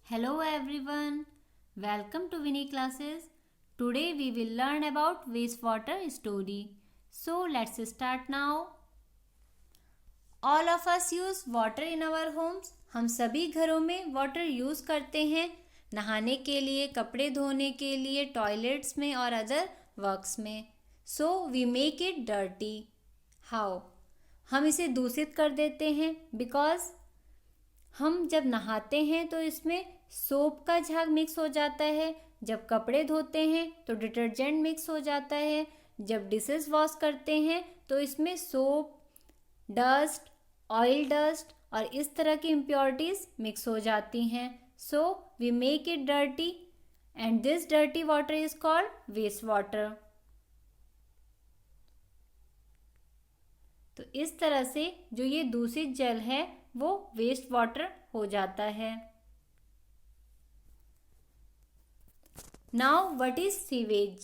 Hello everyone, welcome to Winnie classes. Today we will learn about wastewater story. So let's start now. All of us use water in our homes. हम सभी घरों में water use करते हैं नहाने के लिए, कपड़े धोने के लिए, टॉयलेट्स में और अदर वर्क्स में. So we make it dirty. How? हम इसे दूषित कर देते हैं बिकॉज हम जब नहाते हैं तो इसमें सोप का झाग मिक्स हो जाता है. जब कपड़े धोते हैं तो डिटर्जेंट मिक्स हो जाता है. जब डिशेस वॉश करते हैं तो इसमें सोप, डस्ट, ऑयल डस्ट और इस तरह की इम्प्योरिटीज मिक्स हो जाती हैं. So we make it dirty and this dirty water is called waste water. तो इस तरह से जो ये दूषित जल है वो वेस्ट वाटर हो जाता है. Now what is sewage?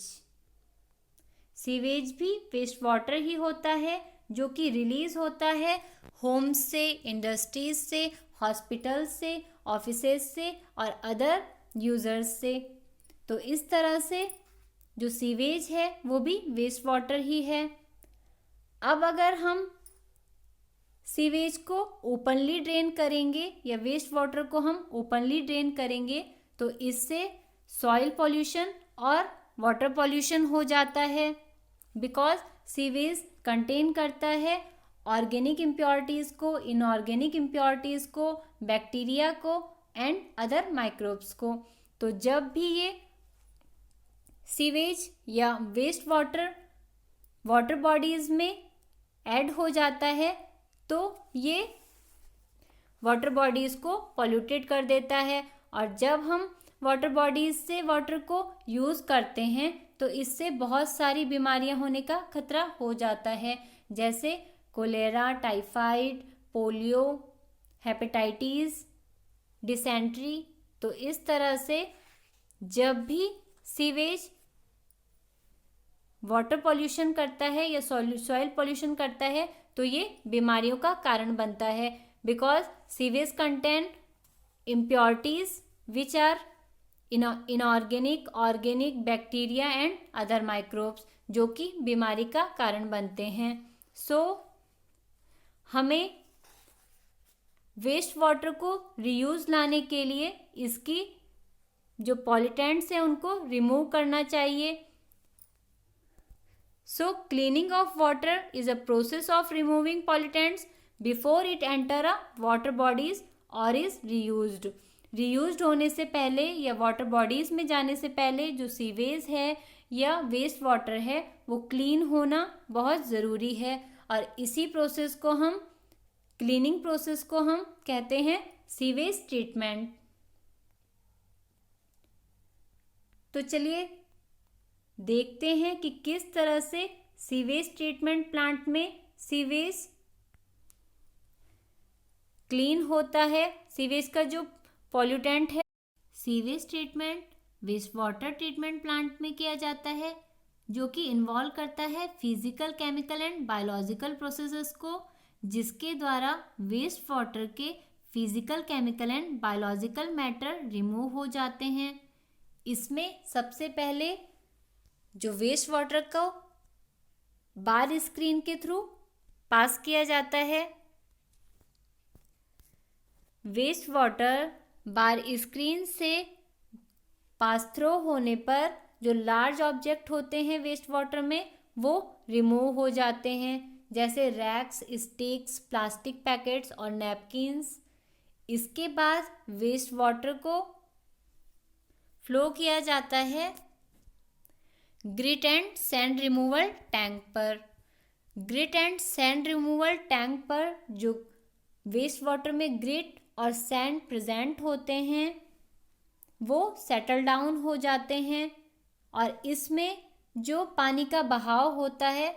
Sewage भी वेस्ट वाटर ही होता है जो कि रिलीज होता है होम्स से, इंडस्ट्रीज से, हॉस्पिटल से, ऑफिसेज से और अदर यूजर्स से. तो इस तरह से जो सीवेज है वो भी वेस्ट वाटर ही है. अब अगर हम सीवेज को ओपनली ड्रेन करेंगे या वेस्ट वाटर को हम ओपनली ड्रेन करेंगे तो इससे सॉइल पॉल्यूशन और वाटर पॉल्यूशन हो जाता है बिकॉज सीवेज कंटेन करता है ऑर्गेनिक इम्प्योरिटीज़ को, इनऑर्गेनिक इम्प्योरिटीज़ को, बैक्टीरिया को एंड अदर माइक्रोब्स को. तो जब भी ये सीवेज या वेस्ट वाटर वाटर बॉडीज़ में ऐड हो जाता है तो ये वाटर बॉडीज़ को पॉल्यूटेड कर देता है. और जब हम वाटर बॉडीज़ से वाटर को यूज़ करते हैं तो इससे बहुत सारी बीमारियां होने का खतरा हो जाता है जैसे cholera, typhoid, polio, hepatitis, dysentery. तो इस तरह से जब भी सीवेज वाटर पॉल्यूशन करता है या सॉइल पॉल्यूशन करता है तो ये बीमारियों का कारण बनता है because sewage contain impurities which are inorganic, organic, bacteria and other microbes जो कि बीमारी का कारण बनते हैं. सो हमें वेस्ट वाटर को रीयूज लाने के लिए इसकी जो पॉल्यूटेंट्स हैं उनको रिमूव करना चाहिए. So cleaning of water is a process of removing pollutants before it enter a water bodies or is reused. Reused होने से पहले या water bodies में जाने से पहले जो सीवेज है या वेस्ट वाटर है वो क्लीन होना बहुत ज़रूरी है और इसी प्रोसेस को हम क्लीनिंग प्रोसेस को हम कहते हैं सीवेज ट्रीटमेंट. तो चलिए देखते हैं कि किस तरह से सीवेज ट्रीटमेंट प्लांट में सीवेज क्लीन होता है. सीवेज का जो पॉल्यूटेंट है sewage treatment waste water treatment plant में किया जाता है जो कि इन्वॉल्व करता है physical, chemical and biological processes को जिसके द्वारा वेस्ट वाटर के physical, chemical and biological matter remove हो जाते हैं. इसमें सबसे पहले जो वेस्ट वाटर को बार स्क्रीन के थ्रू पास किया जाता है. वेस्ट वाटर बार स्क्रीन से पास थ्रू होने पर जो लार्ज ऑब्जेक्ट होते हैं वेस्ट वाटर में वो रिमूव हो जाते हैं जैसे रैक्स, स्टिक्स, प्लास्टिक पैकेट्स और नैपकिन्स. इसके बाद वेस्ट वाटर को फ्लो किया जाता है grit and sand removal tank पर. Grit and sand removal tank पर जो वेस्ट वाटर में ग्रिट और सैंड प्रेजेंट होते हैं वो सेटल डाउन हो जाते हैं और इसमें जो पानी का बहाव होता है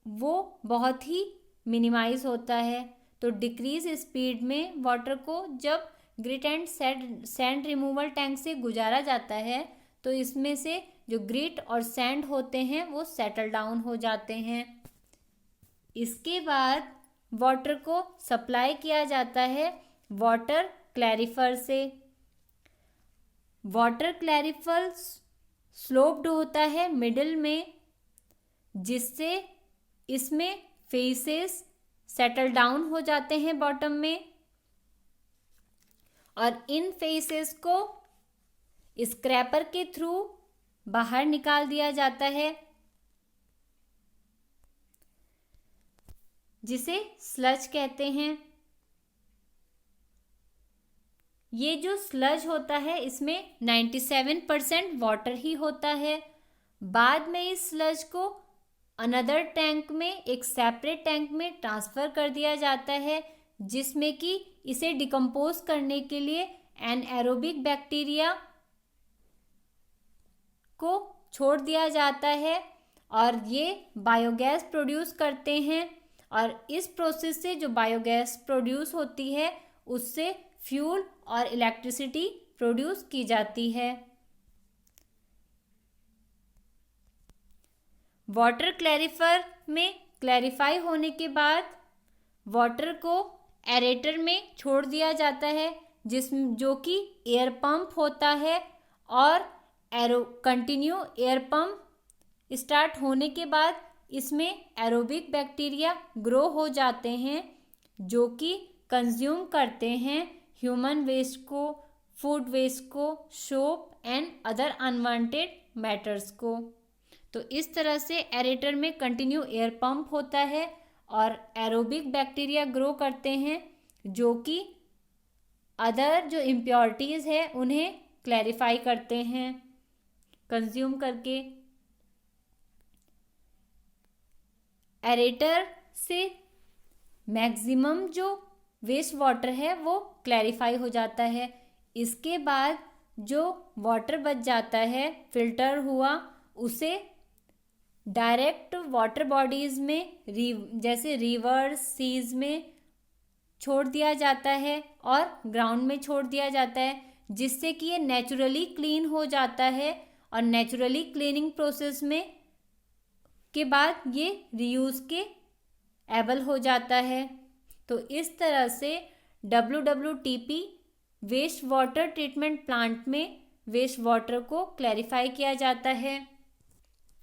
वो बहुत ही मिनिमाइज होता है. तो डिक्रीज स्पीड में वाटर को जब grit and sand removal tank से गुजारा जाता है तो इसमें से जो ग्रिट और सैंड होते हैं वो सेटल डाउन हो जाते हैं. इसके बाद वाटर को सप्लाई किया जाता है वाटर क्लैरिफर से. वाटर क्लैरिफल स्लोप्ड होता है मिडिल में, जिससे इसमें फेसेस सेटल डाउन हो जाते हैं बॉटम में, और इन फेसेस को स्क्रैपर के थ्रू बाहर निकाल दिया जाता है, जिसे स्लज कहते हैं। ये जो स्लज होता है इसमें 97% वाटर ही होता है। बाद में इस स्लज को अनदर टैंक में, एक सेपरेट टैंक में ट्रांसफ़र कर दिया जाता है, जिसमें कि इसे डिकम्पोज करने के लिए एनाएरोबिक बैक्टीरिया को छोड़ दिया जाता है, और ये बायोगैस प्रोड्यूस करते हैं। और इस प्रोसेस से जो बायोगैस प्रोड्यूस होती है उससे फ्यूल और इलेक्ट्रिसिटी प्रोड्यूस की जाती है। वाटर क्लैरिफायर में क्लैरिफाई होने के बाद वाटर को एरेटर में छोड़ दिया जाता है, जो कि एयर पंप होता है, और कंटिन्यू एयर पंप स्टार्ट होने के बाद इसमें एरोबिक बैक्टीरिया ग्रो हो जाते हैं, जो कि कंज्यूम करते हैं ह्यूमन वेस्ट को, फूड वेस्ट को, soap and other unwanted matters को। तो इस तरह से एरेटर में कंटिन्यू एयर पंप होता है और एरोबिक बैक्टीरिया ग्रो करते हैं, जो कि अदर जो इम्प्योरिटीज़ है उन्हें क्लैरिफाई करते हैं कंज्यूम करके। एरेटर से मैक्सिमम जो वेस्ट वाटर है वो क्लैरिफाई हो जाता है। इसके बाद जो वाटर बच जाता है फिल्टर हुआ, उसे डायरेक्ट वाटर बॉडीज़ में जैसे रिवर्स, सीज में छोड़ दिया जाता है और ग्राउंड में छोड़ दिया जाता है, जिससे कि ये नेचुरली क्लीन हो जाता है, और नेचुरली क्लीनिंग प्रोसेस में के बाद ये रीयूज़ के एबल हो जाता है। तो इस तरह से WWTP waste water treatment plant में वेस्ट वाटर को क्लैरिफाई किया जाता है।